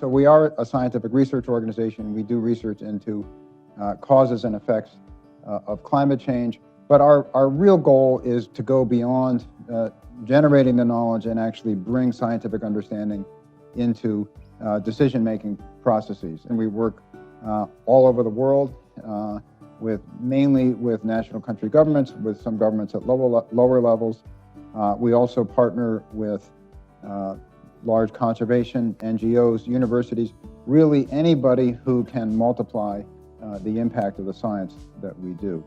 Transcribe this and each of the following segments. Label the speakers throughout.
Speaker 1: So we are a scientific research organization. We do research into causes and effects of climate change. But our real goal is to go beyond generating the knowledge and actually bring scientific understanding into decision-making processes. And we work all over the world, mainly with national country governments, with some governments at lower levels. We also partner with large conservation, NGOs, universities, really anybody who can multiply the impact of the science that we do.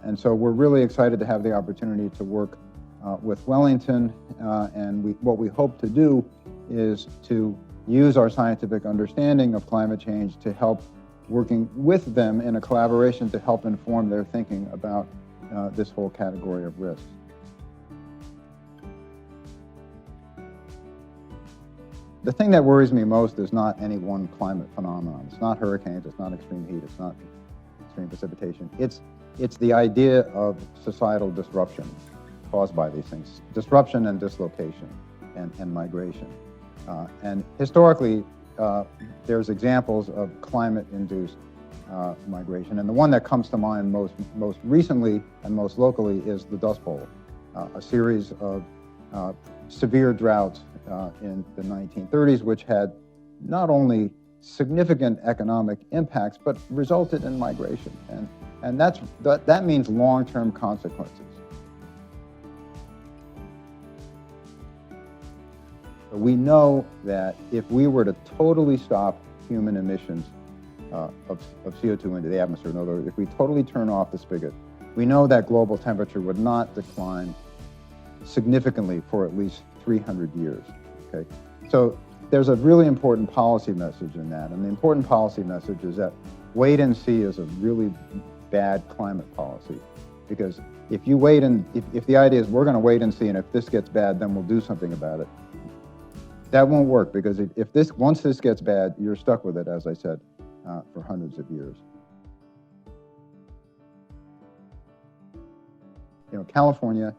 Speaker 1: And so we're really excited to have the opportunity to work with Wellington, and what we hope to do is to use our scientific understanding of climate change to help working with them in a collaboration to help inform their thinking about this whole category of risks. The thing that worries me most is not any one climate phenomenon. It's not hurricanes, it's not extreme heat, it's not extreme precipitation. It's the idea of societal disruption caused by these things. Disruption and dislocation and migration. And historically, there's examples of climate-induced migration. And the one that comes to mind most recently and most locally is the Dust Bowl, a series of severe droughts in the 1930s, which had not only significant economic impacts, but resulted in migration. And that means long-term consequences. We know that if we were to totally stop human emissions of CO2 into the atmosphere, in other words, if we totally turn off the spigot, we know that global temperature would not decline significantly for at least 300 years, okay? So there's a really important policy message in that, and the important policy message is that wait and see is a really bad climate policy, because if you wait and, if the idea is we're gonna wait and see, and if this gets bad, then we'll do something about it, that won't work, because once this gets bad, you're stuck with it, as I said, for hundreds of years. You know, California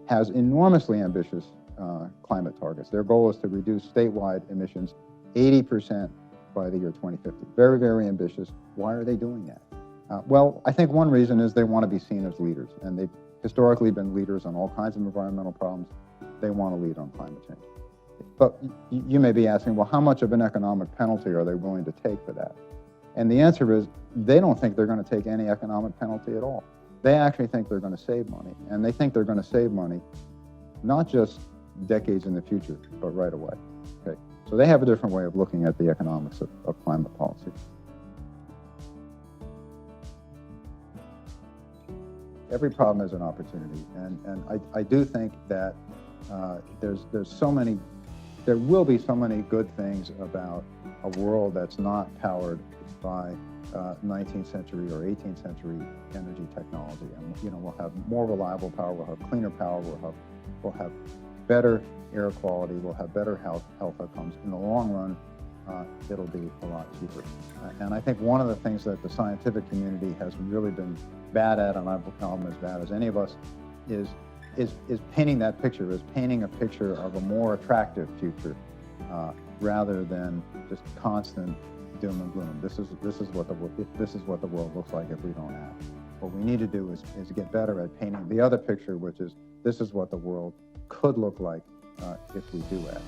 Speaker 1: has enormously ambitious climate targets. Their goal is to reduce statewide emissions 80% by the year 2050. Very, very ambitious. Why are they doing that? Well, I think one reason is they want to be seen as leaders, and they've historically been leaders on all kinds of environmental problems. They want to lead on climate change. But you may be asking, well, how much of an economic penalty are they willing to take for that? And the answer is, they don't think they're going to take any economic penalty at all. They actually think they're going to save money, and they think they're going to save money not just decades in the future, but right away. Okay? So they have a different way of looking at the economics of climate policy. Every problem is an opportunity, and I do think that there will be so many good things about a world that's not powered by 19th century or 18th century energy technology. And you know, we'll have more reliable power, we'll have cleaner power, we'll have better air quality, we'll have better health outcomes. In the long run, it'll be a lot cheaper. And I think one of the things that the scientific community has really been bad at, and I've become as bad as any of us, is painting that picture, is painting a picture of a more attractive future rather than just constant doom and gloom. This is what the world looks like if we don't act. What we need to do is get better at painting the other picture, which is this is what the world could look like if we do act.